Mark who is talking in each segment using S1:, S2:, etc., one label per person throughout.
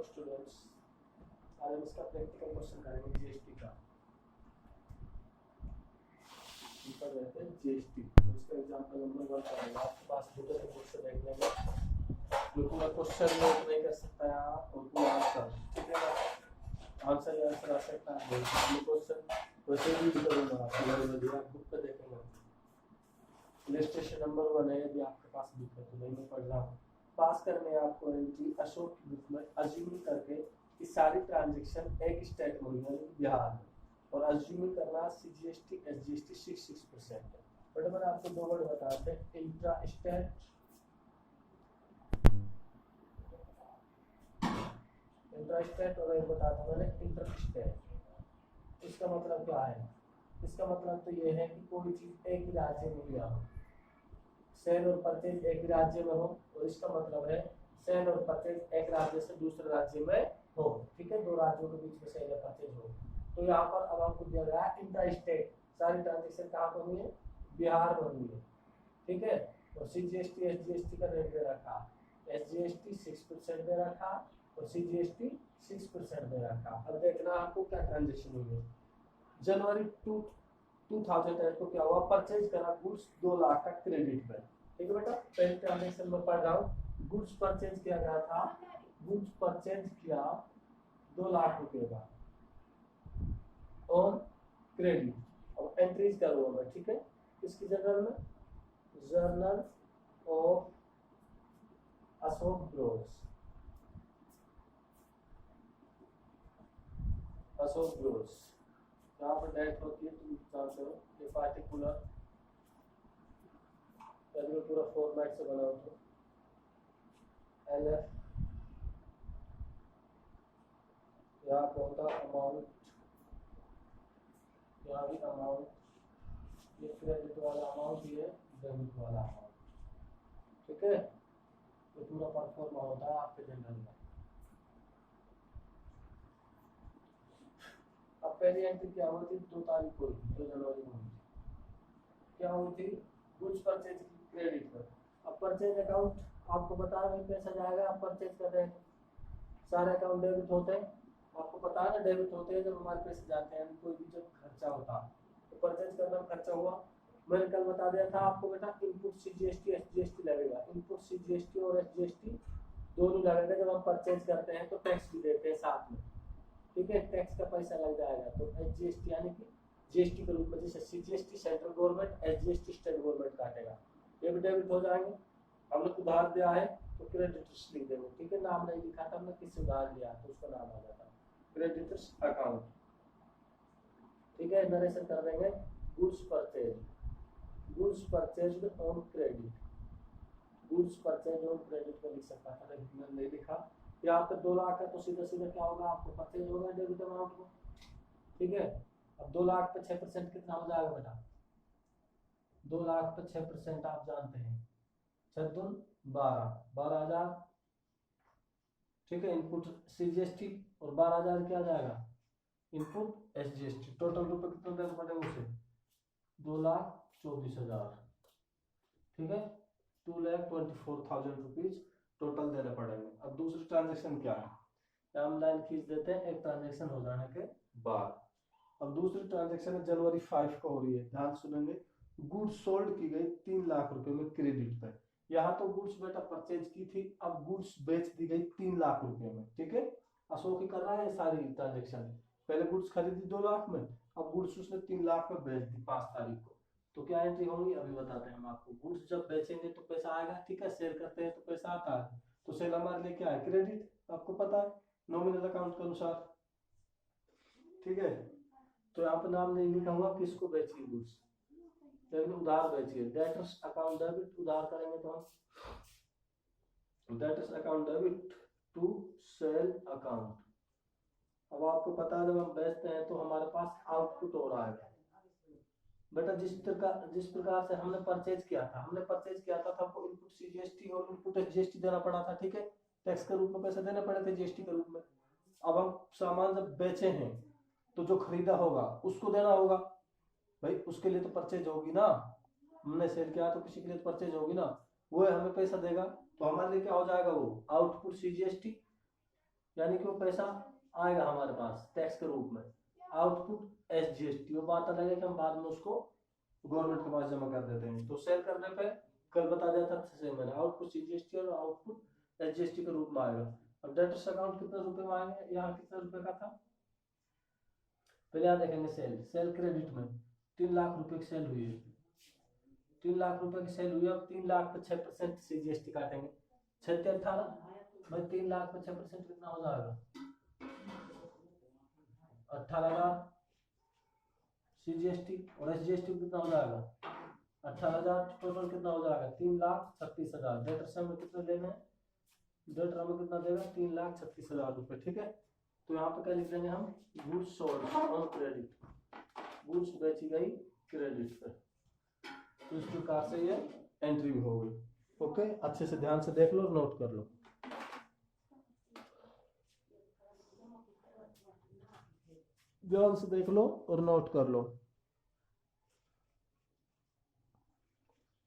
S1: Hello students, आज हम इसका प्रैक्टिकल क्वेश्चन करेंगे जीएसटी का। ऊपर रहते हैं जीएसटी, तो इसका एग्जांपल नंबर 1 करेंगे। आपके पास बुक है, बुक से देख लेंगे। जो पूरा क्वेश्चन नोट नहीं कर सकता है आप, और पूरा आंसर, ठीक है ना, आंसर आ सकता है। क्वेश्चन वैसे भी करूँगा आपको, आप बुक पे देखेंगे। इलस्ट्रेशन नंबर 1 है, यदि आपके पास बुक है तो नहीं मैं पढ़ रहा हूँ। पास करने आपको एंट्री अशोक की बुक में अज्यूम करके कि सारी ट्रांजैक्शन एक स्टेट में हुई है, बिहार में, और अज्यूम करना सीजीएसटी एसजीएसटी 66% है। बट मैंने आपको दो वर्ड बताते हैं, इंट्रा स्टेट, और एक बताता मैंने इंटर स्टेट। इसका मतलब क्या है? इसका मतलब तो ये है कि कोई चीज एक ही राज्य में लिया हो, सेल और परचेज एक राज्य में हो, और इसका मतलब है सेल और परचेज एक राज्य से दूसरे राज्य में हो, ठीक है, दो राज्यों के बीच में सेल या परचेज हो। तो यहाँ पर अब आपको दिया गया है इंटर स्टेट, सारी ट्रांजेक्शन कहाँ पर हुई है? बिहार में हुई है, ठीक है। और सीजीएसटी एसजीएसटी का रेट दे रखा, एसजीएसटी 6% दे रखा और सीजीएसटी 6% दे रखा। अब देखना आपको क्या ट्रांजेक्शन हुई है। जनवरी 2008 को क्या हुआ? परचेज करा गुड्स 2 लाख का क्रेडिट पे, ठीक है बेटा। पहले ट्रांजेक्शन में पढ़ रहा हूँ, गुड्स परचेज किया गया था, गुड्स परचेज किया 2 लाख रुपए का ऑन क्रेडिट। अब एंट्रीज करूंगा मैं, ठीक है, इसकी जर्नल में, journal of Ashok Bros, Ashok Bros. यहाँ पर डेट होती है, तुम जानते हो, ये पार्टिकुलर यदि मैं पूरा फॉर्मेट से बनाऊँ तो LF, यहाँ पे होता अमाउंट, यहाँ भी अमाउंट, ये क्रेडिट वाला अमाउंट, ये डेबिट वाला अमाउंट, ठीक है। तो पूरा परफॉर्मा होता है आपके जनरल में। अब पहली एंट्री क्या हुई थी? 2 तारीख को, 2 जनवरी को क्या हुई थी? गुड्स परचेज की क्रेडिट पर। अब परचेज अकाउंट आपको बता रहे पैसा जाएगा, आप परचेज कर रहे हैं, सारे अकाउंट डेबिट होते हैं, आपको पता है ना, डेबिट होते हैं जब हमारे पैसे जाते हैं, कोई भी जब खर्चा होता है तो परचेज करना खर्चा हुआ। मैंने कल बता दिया था आपको बेटा, इनपुट सीजीएसटी एसजीएसटी लगेगा, इनपुट सीजीएसटी और एसजीएसटी दोनों लगेगा। जब हम परचेज करते हैं तो टैक्स भी देते हैं साथ में, ठीक है, टैक्स का पैसा लग जाएगा। तो एसजीएसटी यानी कि जीएसटी के रूप में, जैसे CGST central government, SGST state government काटेगा, ये भी डेबिट हो जाएंगे। हमने उधार दिया है तो क्रेडिटर्स लिख देंगे, ठीक है, नाम नहीं लिखा था हमने, किससे उधार लिया तो उसका नाम आ जाता है क्रेडिटर्स अकाउंट, ठीक है। नरेशन कर देंगे goods purchase, goods purchased on credit, goods purchase on credit में लिख सकता था लेकिन मैंने नहीं लिखा। यहाँ पे 2 लाख है तो सीधा सीधा क्या होगा, आपको परचेज होगा डेबिट अमाउंट को, ठीक है। अब 2 लाख पे 6% कितना हो जाएगा बेटा? 2 लाख पे 6% आप जानते हैं, 6 दून 12, 12,000, ठीक है। इनपुट सीजीएसटी और 12,000 क्या जाएगा? Input SGST. टोटल रुपए कितने देने पड़ेंगे उसे? 2,24,000, ठीक है, 2,24,000 रुपीज टोटल देने पड़ेंगे। अब दूसरी ट्रांजेक्शन क्या है? हम लाइन खींच देते हैं एक ट्रांजेक्शन हो जाने के बाद। अब दूसरी ट्रांजेक्शन जनवरी 5 को हो रही है, ध्यान सुनेंगे। गुड्स सोल्ड की गई 3 लाख रुपए में क्रेडिट पे। यहाँ तो गुड्स बेटा परचेज की थी, अब गुड्स बेच दी गई 3 लाख रुपए में, ठीक है। अशोक ही कर रहा है सारी ट्रांजेक्शन, पहले गुड्स खरीदी 2 लाख में, अब गुड्स उसने 3 लाख में बेच दी 5 तारीख को। तो क्या एंट्री होंगी अभी बताते हैं हम आपको। गुड्स जब बेचेंगे तो पैसा आएगा, ठीक है, सेल करते हैं तो पैसा आता है, तो सेल हमारे लिए क्या है? क्रेडिट, आपको पता है नॉमिनल अकाउंट के अनुसार, ठीक है। तो यहाँ पे नाम नहीं लिखा हुआ किसको बेची गुड्स, लेकिन उधार बेचिए, डेटर्स अकाउंट डेबिट, उधार करेंगे तो हम debtors account debit to sale account. अब आपको पता है जब हम बेचते हैं तो हमारे पास आउटपुट हो रहा है बेटा, जिस प्रकार से हमने परचेज किया था, तो हमको इनपुट सीजीएसटी और इनपुट एसजीएसटी देना पड़ा था, ठीक है, टैक्स के रूप में पैसे देने पड़े थे जीएसटी के रूप में। अब हम सामान जब बेचे हैं तो जो खरीदा होगा उसको देना होगा भाई, उसके लिए तो परचेज होगी ना, हमने सेल किया तो किसी के लिए तो परचेज होगी ना, वो हमें पैसा देगा, तो हमारे लिए क्या हो जाएगा? वो आउटपुट सीजीएसटी यानी कि वो पैसा आएगा हमारे पास टैक्स के रूप में। आउटपुट SGST, वो बात अलग है कि हम बाद में उसको गवर्नमेंट के पास जमा कर देते हैं। तो सेल करने पे कल बता दिया था से मैंने, आउटपुट CGST और आउटपुट SGST के रूप में आएगा। अब डेटर्स अकाउंट कितने रुपए में आएंगे, यहाँ कितने रुपए का था, पहले यहाँ देखेंगे सेल क्रेडिट में 3 लाख रुपए की सेल हुई है, 3 लाख रुपए की सेल हुई है। अब 3 लाख पे 6% CGST काटेंगे, 6 से 18 भाई, 3 लाख पे 6% कितना हो जाएगा, 18,000 CGST और SGST कितना हो जाएगा 18,000, टोटल कितना हो जाएगा 3,36,000। डेटर में कितने देने हैं, डेटर में कितना देगा 3,36,000 रुपए, ठीक है। तो यहाँ पे क्या लिख देंगे हम, goods sold on credit, goods बेची गई क्रेडिट पे। तो इस प्रकार से ये एंट्री हो गई। ओके, अच्छे से ध्यान से देख लो, नोट कर लो। ध्यान से देख लो और नोट कर लो।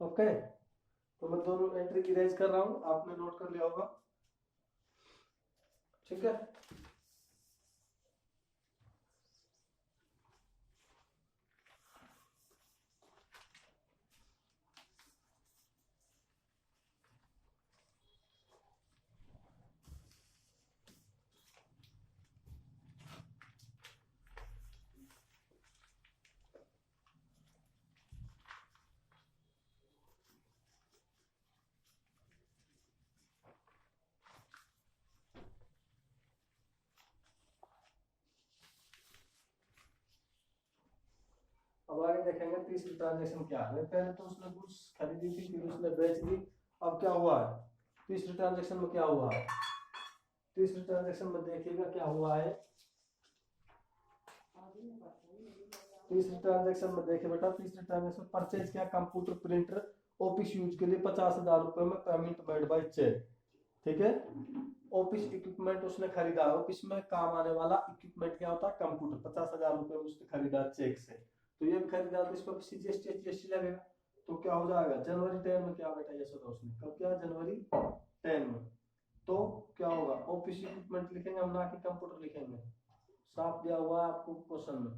S1: ओके, तो मैं दोनों एंट्री इरेज कर रहा हूं, आपने नोट कर लिया होगा, ठीक है। अब आगे देखेंगे तीसरी ट्रांजेक्शन क्या है। पहले तो उसने गुड्स खरीदी थी, फिर उसने बेच दी। अब क्या हुआ है तीसरी ट्रांजेक्शन में, क्या हुआ है तीसरी ट्रांजेक्शन में, देखिएगा क्या हुआ है। तीसरी ट्रांजेक्शन में देखिए बेटा, तीसरी ट्रांजेक्शन परचेज किया कंप्यूटर प्रिंटर ऑफिस यूज के लिए 50,000 रुपए में, पेमेंट मेड बाय चेक, ठीक है। ऑफिस इक्विपमेंट उसने खरीदा, ऑफिस में काम आने वाला इक्विपमेंट क्या होता है, कंप्यूटर, 50,000 रुपए में उसने खरीदा चेक से। तो ये भी खरीदा, तो इस पर CGST लगेगा। तो क्या हो जाएगा, जनवरी 10 में क्या बेटा ये सोचा उसने, कब क्या, जनवरी 10 में। तो क्या होगा, ऑफिस इक्विपमेंट लिखेंगे हम, ना कि कंप्यूटर लिखेंगे, साफ दिया हुआ है आपको क्वेश्चन में।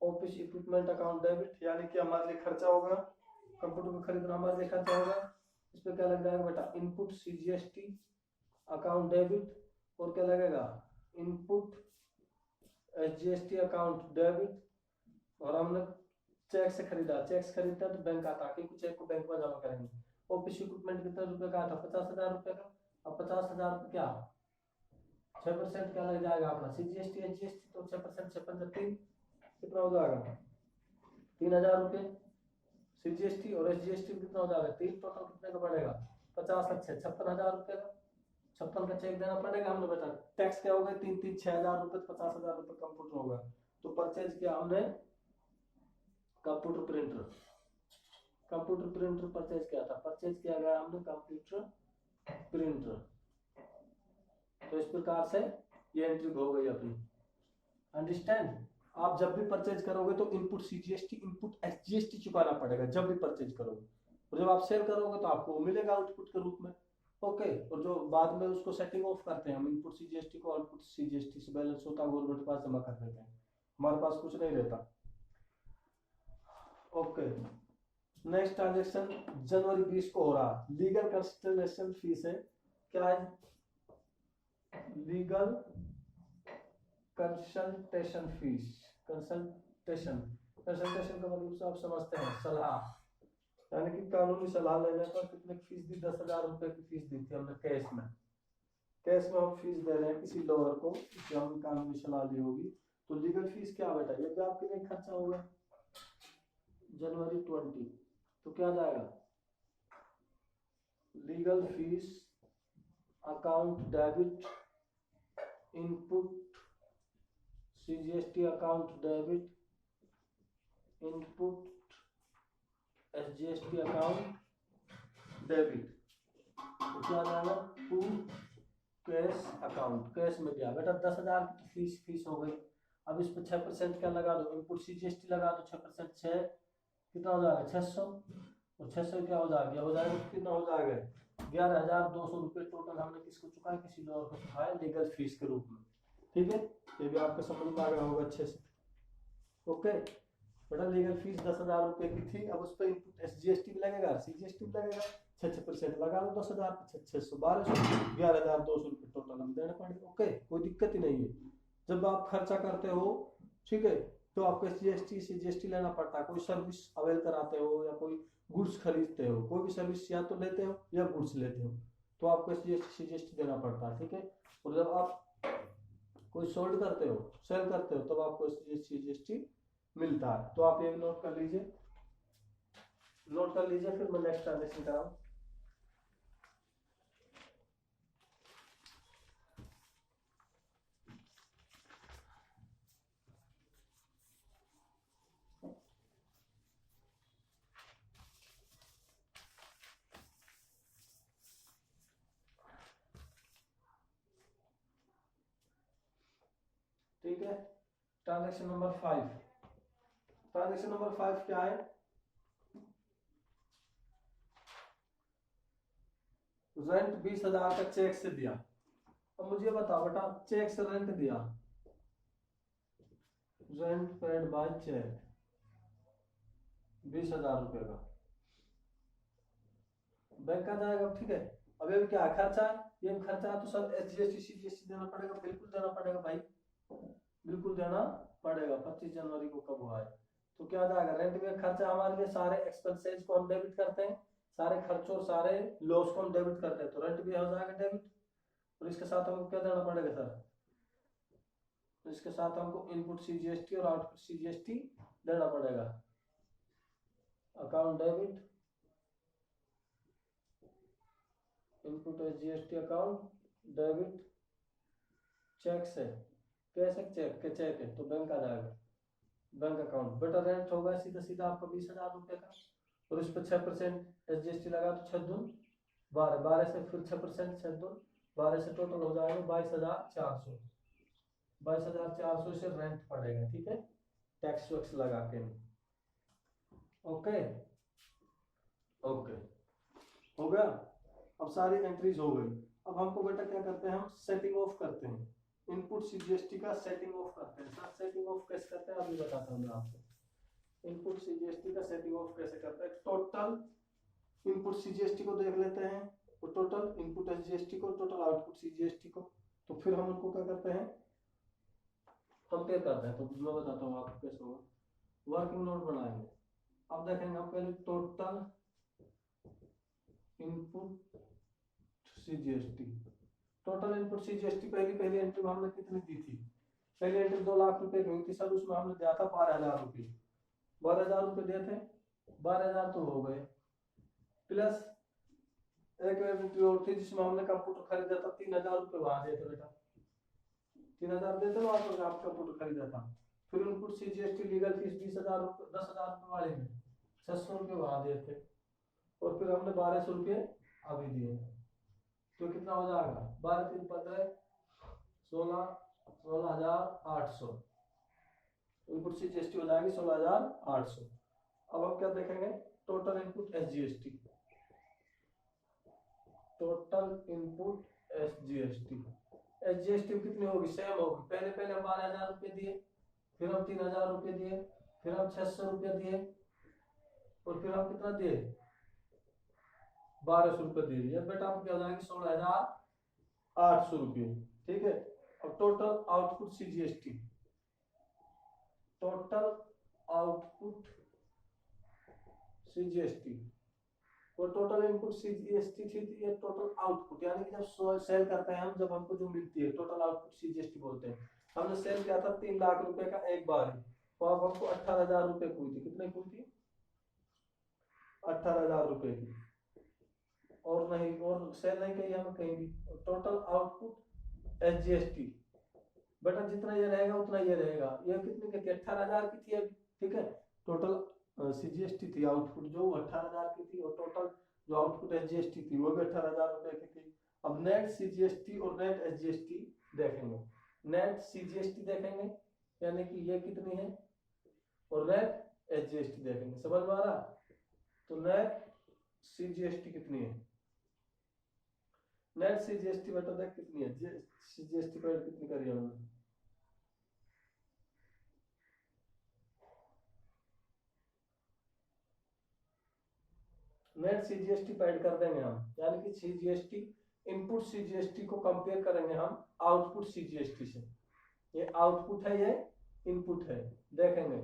S1: ऑफिस इक्विपमेंट अकाउंट डेबिट, यानी कि हमारे लिए खर्चा होगा, कंप्यूटर को खरीदना हमारे लिए खर्चा होगा। इस पे क्या लग जाएगा बेटा, इनपुट CGST अकाउंट डेबिट, और क्या लगेगा, इनपुट SGST अकाउंट डेबिट। और हमने चेक से खरीदा, चेक से खरीदता तो बैंक आता, क्योंकि चेक को बैंक में जमा करेंगे। ऑफिस इक्विपमेंट कितने रुपए का था, 50,000 रुपए का। अब 50,000 रुपए क्या 6% क्या लग जाएगा अपना CGST SGST, तो 6% 6 कितना हो जाएगा 3,000 रुपए। CGST और SGST कितना हो जाएगा 3, टोटल कितने का पड़ेगा 50 अच्छे 56,000 रुपए का। 56 का चेक देना पड़ेगा हमने बता। टैक्स क्या हो गया 3 6,000 रुपए, 50,000 रुपए कंप्यूटर होगा। तो परचेज किया हमने computer printer, computer printer purchase किया था, परचेज किया गया हमने कंप्यूटर प्रिंटर। तो इस प्रकार से ये एंट्री हो गई अपनी, अंडरस्टैंड। आप जब भी परचेज करोगे तो इनपुट CGST इनपुट SGST चुकाना पड़ेगा जब भी परचेज करोगे, और जब आप सेल करोगे तो आपको मिलेगा आउटपुट के रूप में। ओके, और जो बाद में उसको सेटिंग ऑफ करते हैं हम, इनपुट CGST को आउटपुट CGST से बैलेंस होता है गवर्नमेंट के पास जमा कर देते हैं, हमारे पास कुछ नहीं रहता। ओके, नेक्स्ट ट्रांजेक्शन जनवरी 20 को हो रहा, लीगल कंसल्टेशन फीस है, क्या है, legal consultation fees. Consultation consultation का मतलब आप समझते हैं, सलाह, यानी कि कानूनी सलाह लेने पर कितने की फीस दी, 10,000 रुपए की फीस दी थी हमने कैश में। कैश में हम फीस दे रहे हैं किसी लॉयर को, जो हम कानूनी सलाह ली होगी। तो लीगल फीस क्या बेटा, ये भी आपके लिए खर्चा होगा। जनवरी 20 तो क्या जाएगा, legal fees account debit, input CGST account debit, input SGST account debit. तो क्या जाएगा टू कैश अकाउंट, कैश में गया बेटा 10,000 की फीस फीस हो गई। अब इस पर 6% क्या लगा दो, इनपुट CGST लगा दो 6%, 6 कितना हो जाएगा 600, और 600 क्या हो जाएगा, हो जाएगा कितना हो जाएगा 11,200 रुपये टोटल हमने किसको चुकाया, किसी और को चुकाया लीगल फीस के रूप में। ठीक है, ये भी आपको समझ में आ गया होगा अच्छे से। ओके बेटा, लीगल फीस 10,000 रुपये की थी, अब उस पर इनपुट SGST भी लगेगा, CGST भी लगेगा, 6% लगा लो, 10,000 600 1200 11,200 रुपये टोटल हम देने पड़ेंगे। ओके, कोई दिक्कत ही नहीं है। जब आप खर्चा करते हो, ठीक है, तो आपको SGST CGST लेना पड़ता है। कोई सर्विस अवेल कराते हो या कोई गुड्स खरीदते हो, कोई भी सर्विस या तो लेते हो या गुड्स लेते हो, तो आपको SGST CGST देना पड़ता है। ठीक है, और जब आप कोई सोल्ड करते हो, सेल करते हो, तब आपको SGST CGST मिलता है। तो आप ये नोट कर लीजिए, नोट कर लीजिए, फिर मैं नेक्स्ट ट्रांजेक्शन कराऊं। ठीक है, ट्रांजेक्शन नंबर 5। ट्रांजेक्शन नंबर 5 क्या है, रेंट 20,000 का चेक से दिया। अब मुझे बताओ बेटा, चेक से रेंट दिया, रेंट पेड बाय चेक 20,000 रुपये का, बैंक का जाएगा। ठीक है, अब ये क्या खर्चा है, ये खर्चा है, तो सर SGST CGST देना पड़ेगा, बिल्कुल देना पड़ेगा भाई, बिल्कुल देना पड़ेगा। 25 जनवरी को कब हुआ है, तो क्या जाएगा, रेंट में खर्चा हमारे लिए, सारे एक्सपेंसेस को हम डेबिट करते हैं, सारे खर्चों सारे लॉस को हम डेबिट करते हैं, तो रेंट भी हो जाएगा डेबिट। और इसके साथ हमको क्या देना पड़ेगा सर, तो इसके साथ हमको इनपुट CGST और आउटपुट CGST देना पड़ेगा। Account debit, input SGST account debit, cheque से, कैसे चेक के चेक है तो बैंक आ जाएगा, बैंक अकाउंट। बेटा रेंट होगा सीधा सीधा आपका 20,000 रुपये का, और इस पर 6% SGST लगा तो 6 दून 12, 12 से फिर 6%, 6 दून 12 से टोटल हो जाएगा 22,400, 22,400 से रेंट पड़ेगा। ठीक है, टैक्स वैक्स लगा के। ओके ओके, हो गया। अब सारी एंट्रीज हो गई। अब हमको बेटा क्या करते हैं, हम सेटिंग ऑफ करते हैं, इनपुट CGST का सेटिंग ऑफ करते हैं। सर सेटिंग ऑफ कैसे करते हैं अभी बताता हूँ मैं आपको। इनपुट CGST का सेटिंग ऑफ कैसे करते हैं, टोटल इनपुट CGST को देख लेते हैं, और टोटल इनपुट SGST को, टोटल आउटपुट CGST को, तो फिर हम उनको क्या करते हैं, कंपेयर करते हैं। तो मैं बताता हूँ आपको कैसे होगा, वर्किंग नोट बनाएंगे। अब देखेंगे हम पहले total input CGST, total input CGST पहली एंट्री में हमने कितनी दी थी, पहली एंट्री 2 लाख रुपए की हुई थी सर, उसमें हमने दिया था 12,000 रुपये, 12,000 रुपये दिए थे, 12,000 तो हो गए, प्लस एक एंट्री और थी जिसमें हमने कंप्यूटर खरीदा था, 3,000 रुपये वहां दिए थे बेटा, 3,000 देते ना आप कंप्यूटर खरीदा था। फिर इनपुट CGST लीगल फीस 20,000 रुपये, 10,000 रुपये वाले में 600 रुपये वहां दिए थे, और फिर हमने 1,200 रुपये अभी दिए, तो कितना हो जाएगा, 12 3 15 16, 16,800, इनपुट CGST हो जाएगी 16,800। अब हम क्या देखेंगे, total input SGST, total input SGST कितनी होगी, सेम होगी, पहले हम 12,000 रुपये दिए, फिर हम 3,000 रुपये दिए, फिर हम 600 रुपये दिए, और फिर हम कितना दिए, 1,200 रुपये दिए, ये बेटा आपको क्या हो जाएगी 16,800 रुपये। ठीक है, अब total output CGST, total output CGST, और टोटल इनपुट CGST थी, ये टोटल आउटपुट, यानी कि जब सेल करते हैं हम, जब हमको जो मिलती है टोटल आउटपुट CGST बोलते हैं। हमने सेल किया था 3 लाख रुपए का एक बार ही, तो अब हमको 18,000 रुपये की हुई थी, कितने की हुई थी, 18,000 रुपये की, और नहीं, और सेल नहीं कही हमें कहीं भी। टोटल आउटपुट SGST, बेटा जितना ये रहेगा उतना ये रहेगा, ये कितने की थी, 18,000 की थी अभी। ठीक है, टोटल CGST थी आउटपुट जो 18,000 की थी, और टोटल जो आउटपुट SGST थी वो भी 18,000 रुपये की थी। अब नेट CGST और नेट SGST देखेंगे, नेट CGST देखेंगे यानी कि ये कितनी है, और नेट SGST देखेंगे, समझ में आ रहा। तो नेट CGST कितनी है, नेट सीजीएसटी बेटा देख कितनी है, सीजीएसटी पेड कितनी करी हमने, नेट सीजीएसटी पेड कर देंगे हम, यानी कि सीजीएसटी इनपुट सीजीएसटी को कंपेयर करेंगे हम आउटपुट सीजीएसटी से। ये आउटपुट है, ये इनपुट है, देखेंगे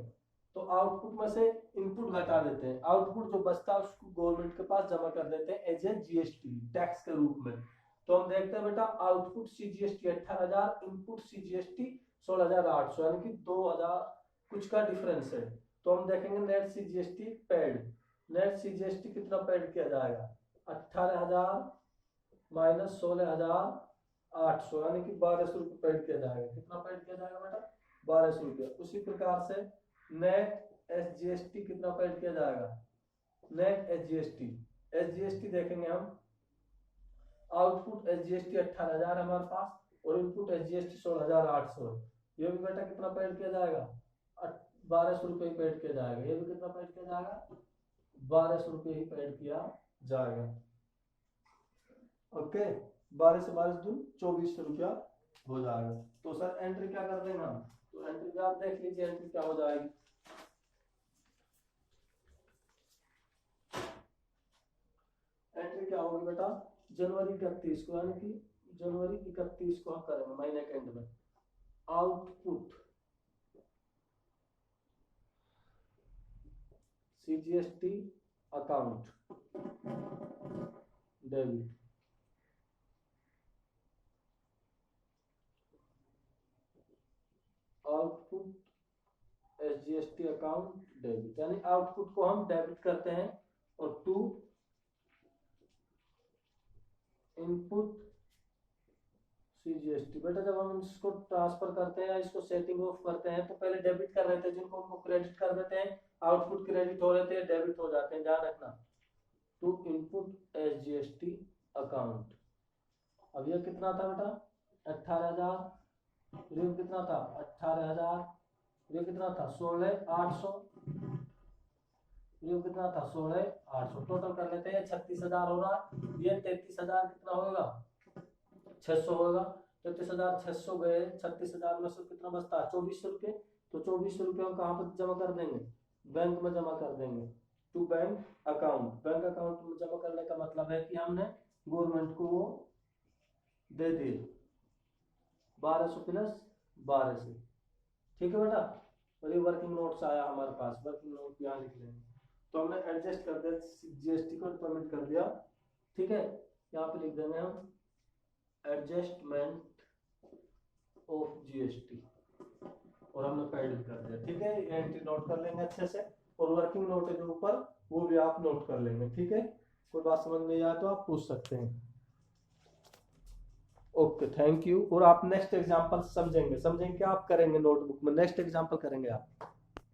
S1: तो आउटपुट में से इनपुट घटा देते हैं, आउटपुट जो बचता है उसको गवर्नमेंट के पास जमा कर देते हैं एज ए जीएसटी टैक्स के रूप में। तो हम देखते हैं बेटा आउटपुट सीजीएसटी 18,000, इनपुट सीजीएसटी 16,800, यानी कि 2,000 कुछ का डिफरेंस है। तो हम देखेंगे net CGST paid, net CGST कितना पेड किया जाएगा, 18,000 माइनस 16,800, यानी कि 1,200 रुपये पेड किया जाएगा। कितना पेड किया जाएगा बेटा, 1,200 रुपये। उसी प्रकार से नेट एसजीएसटी कितना पेड किया जाएगा, नेट एसजीएसटी, एसजीएसटी देखेंगे हम, आउटपुट एसजीएसटी 18,000 हमारे पास और इनपुट एसजीएसटी 16,800, ये भी बेटा कितना पेड किया जाएगा, 1,200 रुपये ही पेड किया जाएगा। ये भी कितना पेड किया जाएगा, 1,200 रुपये ही पेड किया जाएगा। ओके, 12 से 12 दून 2,400 रुपया हो जाएगा। तो सर एंट्री क्या कर देंगे हम, तो एंट्री भी आप देख लीजिए एंट्री क्या हो जाएगी। एंट्री क्या होगी बेटा, जनवरी 31 को, यानी कि जनवरी 31 को हम करेंगे महीने के एंड में। Output CGST account debit, output SGST account debit, यानी आउटपुट को हम डेबिट करते हैं और टू इनपुट सीजीएसटी। बेटा जब हम इसको ट्रांसफर करते हैं या इसको सेटिंग ऑफ करते हैं तो पहले डेबिट कर रहे थे, जिनको उनको क्रेडिट कर देते हैं, आउटपुट क्रेडिट हो रहे थे डेबिट हो जाते हैं, ध्यान रखना। टू इनपुट एसजीएसटी अकाउंट, अब ये कितना था बेटा 18,000, ये कितना था 18,000, ये कितना था 16,800, ये कितना था 16,800, टोटल कर लेते हैं 36,000 हो रहा, ये 33,000 कितना होगा 600 होगा, 33,600 गए, 36,000 में से कितना बचता है 2,400 रुपये। तो 2,400 रुपये हम कहाँ पर जमा कर देंगे, बैंक में जमा कर देंगे, to bank account. Bank account में जमा करने का मतलब है कि हमने गवर्नमेंट को वो दे दिए 1,200 प्लस 1,200, ठीक है बेटा। और ये वर्किंग नोट्स आया हमारे पास, वर्किंग नोट यहाँ लिख लेंगे। तो हमने एडजस्ट कर दिया जीएसटी को, पेमेंट कर दिया, ठीक है। यहाँ पे लिख देंगे हम एडजस्टमेंट ऑफ जीएसटी और हमने पेड कर दिया, ठीक है। एंट्री नोट कर लेंगे अच्छे से, और वर्किंग नोट है जो ऊपर वो भी आप नोट कर लेंगे, ठीक है। कोई बात समझ नहीं आए तो आप पूछ सकते हैं। Okay, thank you. और आप नेक्स्ट एग्जांपल समझेंगे क्या आप करेंगे नोटबुक में, नेक्स्ट एग्जांपल करेंगे आप।